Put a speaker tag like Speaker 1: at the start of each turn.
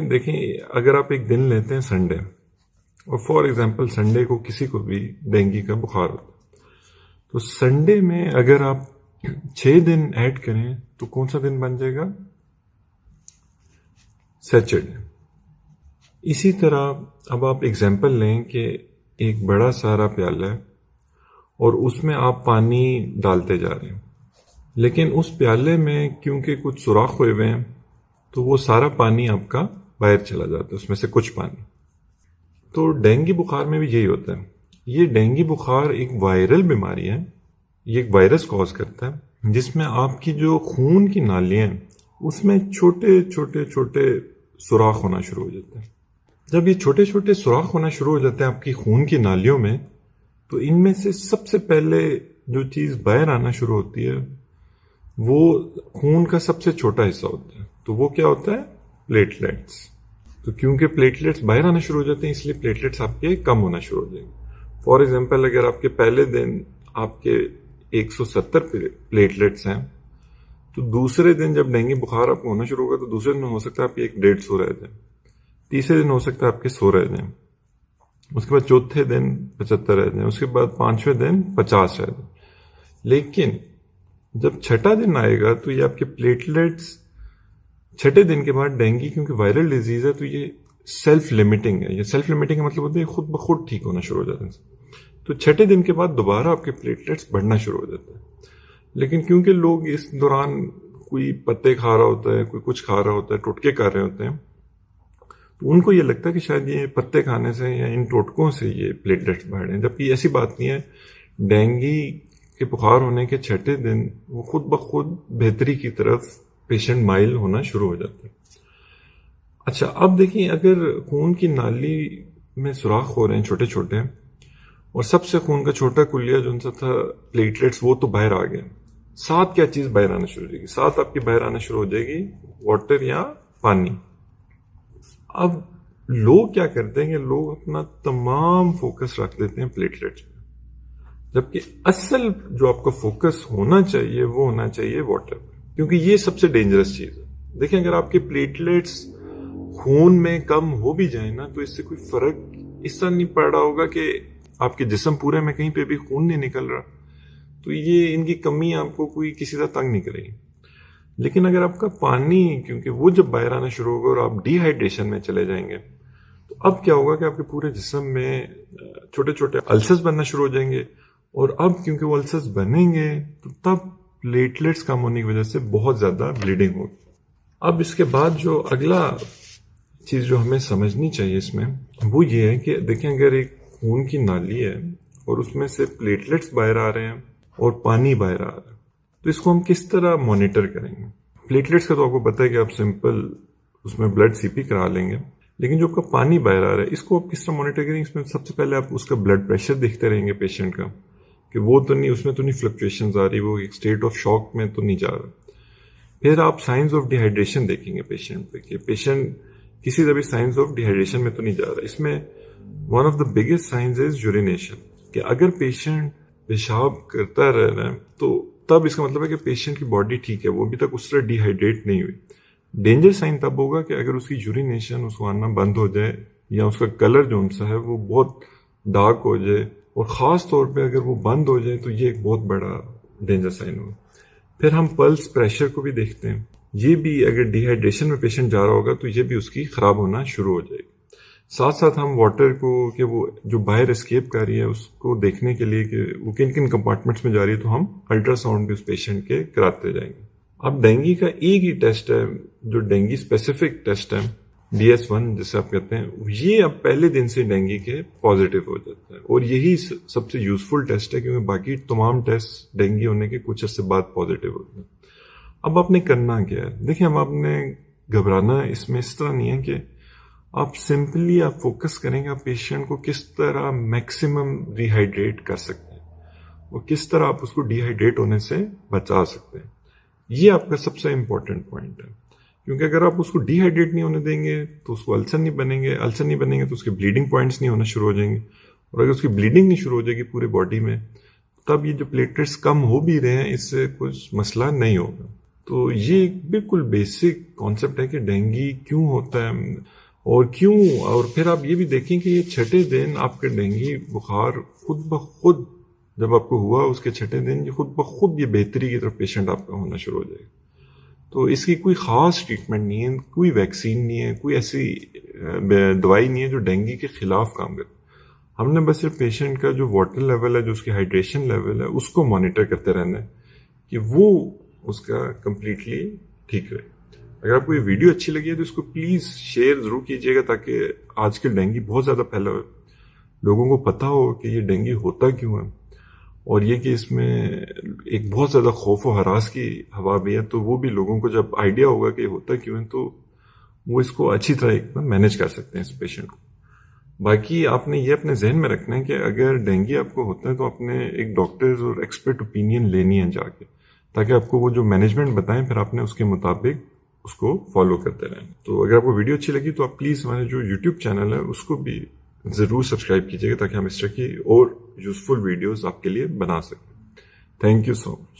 Speaker 1: دیکھیں، اگر آپ ایک دن لیتے ہیں سنڈے، اور فار ایگزامپل سنڈے کو کسی کو بھی ڈینگی کا بخار ہوتا ہے، تو سنڈے میں اگر آپ 6 دن ایڈ کریں تو کون سا دن بن جائے گا؟ سیچرڈے۔ اسی طرح اب آپ ایگزامپل لیں کہ ایک بڑا سارا پیالہ ہے اور اس میں آپ پانی ڈالتے جا رہے ہیں، لیکن اس پیالے میں کیونکہ کچھ سوراخ ہوئے ہوئے ہیں تو وہ سارا پانی آپ کا باہر چلا جاتا ہے، اس میں سے کچھ پانی۔ تو ڈینگی بخار میں بھی یہی ہوتا ہے۔ یہ ڈینگی بخار ایک وائرل بیماری ہے، یہ ایک وائرس کاز کرتا ہے، جس میں آپ کی جو خون کی نالیاں ہیں اس میں چھوٹے چھوٹے چھوٹے سوراخ ہونا شروع ہو جاتے ہیں۔ جب یہ چھوٹے چھوٹے سوراخ ہونا شروع ہو جاتے ہیں آپ کی خون کی نالیوں میں، تو ان میں سے سب سے پہلے جو چیز باہر آنا شروع ہوتی ہے وہ خون کا سب سے چھوٹا حصہ ہوتا ہے۔ تو وہ کیا ہوتا ہے؟ پلیٹلیٹس۔ تو کیونکہ پلیٹلیٹس باہر آنا شروع ہو جاتے ہیں، اس لیے پلیٹلیٹس آپ کے کم ہونا شروع ہو جائیں گے۔ فار ایگزامپل اگر آپ کے پہلے دن آپ کے 170 پلیٹلیٹس ہیں، تو دوسرے دن جب ڈینگی بخار آپ کو ہونا شروع ہوگا تو دوسرے دن ہو سکتا ہے آپ کے 150 رہ جائیں، تیسرے دن ہو سکتا ہے آپ کے 100 رہ جائیں، اس کے بعد چوتھے دن 75 رہ جائیں، اس کے بعد 5ویں دن 50 رہ جائیں۔ لیکن جب چھٹا دن آئے گا تو یہ آپ کے پلیٹلیٹس چھٹے دن کے بعد، ڈینگی کیونکہ وائرل ڈیزیز ہے تو یہ سیلف لمیٹنگ ہے۔ یہ سیلف لمیٹنگ کا مطلب ہوتا ہے خود بخود ٹھیک ہونا شروع ہو جاتا ہے۔ تو چھٹے دن کے بعد دوبارہ آپ کے پلیٹلیٹس بڑھنا شروع ہو جاتا ہے۔ لیکن کیونکہ لوگ اس دوران کوئی پتے کھا رہا ہوتا ہے، کوئی کچھ کھا رہا ہوتا ہے، ٹوٹکے کر رہے ہوتے ہیں، تو ان کو یہ لگتا ہے کہ شاید یہ پتے کھانے سے یا ان ٹوٹکوں سے یہ پلیٹلیٹس بڑھ رہے ہیں، جبکہ ایسی بات نہیں ہے۔ ڈینگی کے بخار ہونے کے چھٹے دن وہ خود بخود بہتری کی طرف پیشنٹ مائل ہونا شروع ہو جاتا ہے۔ اچھا، اب دیکھیں، اگر خون کی نالی میں سوراخ ہو رہے ہیں چھوٹے چھوٹے، اور سب سے خون کا چھوٹا کلیہ جو ان سے تھا پلیٹلیٹس، وہ تو باہر آ گیا، ساتھ کیا چیز باہر آنا شروع ہو جائے گی؟ ساتھ آپ کی باہر آنا شروع ہو جائے گی واٹر یا پانی۔ اب لوگ کیا کرتے ہیں کہ لوگ اپنا تمام فوکس رکھ دیتے ہیں پلیٹلیٹس پہ، جبکہ اصل جو آپ کا فوکس ہونا چاہیے وہ ہونا چاہیے واٹر پہ، کیونکہ یہ سب سے ڈینجرس چیز ہے۔ دیکھیں، اگر آپ کے پلیٹلیٹس خون میں کم ہو بھی جائیں نا تو اس سے کوئی فرق اس طرح نہیں پڑ رہا ہوگا کہ آپ کے جسم پورے میں کہیں پہ بھی خون نہیں نکل رہا، تو یہ ان کی کمی آپ کو کوئی کسی طرح تنگ نہیں کرے گی۔ لیکن اگر آپ کا پانی، کیونکہ وہ جب باہر آنا شروع ہوگا اور آپ ڈی ہائیڈریشن میں چلے جائیں گے، تو اب کیا ہوگا کہ آپ کے پورے جسم میں چھوٹے چھوٹے السرز بننا شروع ہو جائیں گے، اور اب کیونکہ وہ السرز بنیں گے تو تب پلیٹلیٹس کم ہونے کی وجہ سے بہت زیادہ بلیڈنگ ہوگی۔ اب اس کے بعد جو اگلا چیز جو ہمیں سمجھنی چاہیے اس میں، وہ یہ ہے کہ دیکھیں، اگر ایک خون کی نالی ہے اور اس میں سے پلیٹلیٹس باہر آ رہے ہیں اور پانی باہر آ رہا ہے، تو اس کو ہم کس طرح مانیٹر کریں گے؟ پلیٹلیٹس کا تو آپ کو پتہ ہے کہ آپ سمپل اس میں بلڈ سی پی کرا لیں گے، لیکن جو آپ کا پانی باہر آ رہا ہے اس کو آپ کس طرح مانیٹر کریں گے؟ اس میں سب سے پہلے آپ اس کا بلڈ پریشر دیکھتے رہیں گے پیشنٹ کا، کہ وہ تو نہیں، اس میں تو نہیں فلکچویشنز آ رہی، وہ ایک اسٹیٹ آف شاک میں تو نہیں جا رہا۔ پھر آپ سائنز آف ڈی ہائیڈریشن دیکھیں گے پیشنٹ پہ، کہ پیشنٹ کسی طرح بھی سائنز آف ڈی ہائیڈریشن میں تو نہیں جا رہا۔ اس میں one of the biggest signs is urination, کہ اگر پیشنٹ پیشاب کرتا رہ رہا ہے تو تب اس کا مطلب ہے کہ پیشنٹ کی باڈی ٹھیک ہے، وہ ابھی تک اس طرح ڈی ہائیڈریٹ نہیں ہوئی۔ ڈینجر سائن تب ہوگا کہ اگر اس کی یورینیشن اس کو آنا بند ہو جائے، یا اس کا کلر جو سا ہے وہ بہت ڈارک ہو جائے، اور خاص طور پہ اگر وہ بند ہو جائے تو یہ ایک بہت بڑا ڈینجر سائن ہوگا۔ پھر ہم پلس پریشر کو بھی دیکھتے ہیں، یہ بھی اگر ڈی ہائیڈریشن میں پیشنٹ جا رہا ہوگا تو یہ بھی اس کی خراب ہونا شروع ہو جائے گی۔ ساتھ ساتھ ہم واٹر کو، کہ وہ جو باہر اسکیپ کر رہی ہے اس کو دیکھنے کے لیے کہ وہ کن کن کمپارٹمنٹس میں جا رہی ہے، تو ہم الٹرا ساؤنڈ بھی اس پیشنٹ کے کراتے جائیں گے۔ اب ڈینگی کا ایک ہی ٹیسٹ ہے جو ڈینگی اسپیسیفک ٹیسٹ ہے، DS1 جسے آپ کہتے ہیں، یہ اب پہلے دن سے ڈینگی کے پازیٹیو ہو جاتا ہے، اور یہی سب سے یوزفل ٹیسٹ ہے، کیونکہ باقی تمام ٹیسٹ ڈینگی ہونے کے کچھ عرصے بعد پازیٹیو ہوتے ہیں۔ اب آپ نے کرنا کیا ہے؟ دیکھیں، اب آپ نے گھبرانا اس میں اس طرح نہیں ہے کہ آپ سمپلی آپ فوکس کریں گے آپ پیشنٹ کو کس طرح میکسیمم ری ہائیڈریٹ کر سکتے ہیں، اور کس طرح آپ اس کو ڈی ہائیڈریٹ ہونے سے بچا سکتے ہیں۔ یہ آپ کا سب سے امپورٹنٹ پوائنٹ ہے، کیونکہ اگر آپ اس کو ڈی ہائیڈریٹ نہیں ہونے دیں گے تو اس کو السر نہیں بنیں گے، السر نہیں بنیں گے تو اس کے بلیڈنگ پوائنٹس نہیں ہونا شروع ہو جائیں گے، اور اگر اس کی بلیڈنگ نہیں شروع ہو جائے گی پورے باڈی میں، تب یہ جو پلیٹلیٹس کم ہو بھی رہے ہیں اس سے کچھ مسئلہ نہیں ہوگا۔ تو یہ ایک بالکل بیسک کانسیپٹ ہے کہ ڈینگی کیوں ہوتا ہے اور کیوں. اور پھر آپ یہ بھی دیکھیں کہ یہ چھٹے دن آپ کے ڈینگی بخار خود بخود جب آپ کو ہوا اس کے چھٹے دن یہ خود بخود یہ بہتری کی طرف پیشنٹ آپ کا ہونا شروع ہو جائے گا. تو اس کی کوئی خاص ٹریٹمنٹ نہیں ہے, کوئی ویکسین نہیں ہے, کوئی ایسی دوائی نہیں ہے جو ڈینگی کے خلاف کام کرے. ہم نے بس صرف پیشنٹ کا جو واٹر لیول ہے, جو اس کی ہائیڈریشن لیول ہے, اس کو مانیٹر کرتے رہنا ہے کہ وہ اس کا کمپلیٹلی ٹھیک رہے. اگر آپ کو یہ ویڈیو اچھی لگی ہے تو اس کو پلیز شیئر ضرور کیجیے گا تاکہ آج کل ڈینگی بہت زیادہ پھیلا ہو, لوگوں کو پتہ ہو کہ یہ ڈینگی ہوتا کیوں ہے, اور یہ کہ اس میں ایک بہت زیادہ خوف و ہراس کی ہوا بھی ہے. تو وہ بھی لوگوں کو جب آئیڈیا ہوگا کہ یہ ہوتا کیوں ہے تو وہ اس کو اچھی طرح مینیج کر سکتے ہیں اس پیشنٹ کو. باقی آپ نے یہ اپنے ذہن میں رکھنا ہے کہ اگر ڈینگی آپ کو ہوتا ہے تو آپ نے ایک ڈاکٹرز اور ایکسپرٹ اوپینین لینی ہے جا کے, تاکہ آپ کو وہ جو مینجمنٹ بتائیں پھر آپ نے اس کے مطابق اس کو فالو کرتے رہیں. تو اگر آپ کو ویڈیو اچھی لگی تو آپ پلیز ہمارے جو یوٹیوب چینل ہے اس کو بھی ضرور سبسکرائب کیجیے گا تاکہ ہم اس طرح کی اور یوزفل ویڈیوز آپ کے لیے بنا سکیں. Thank you so much.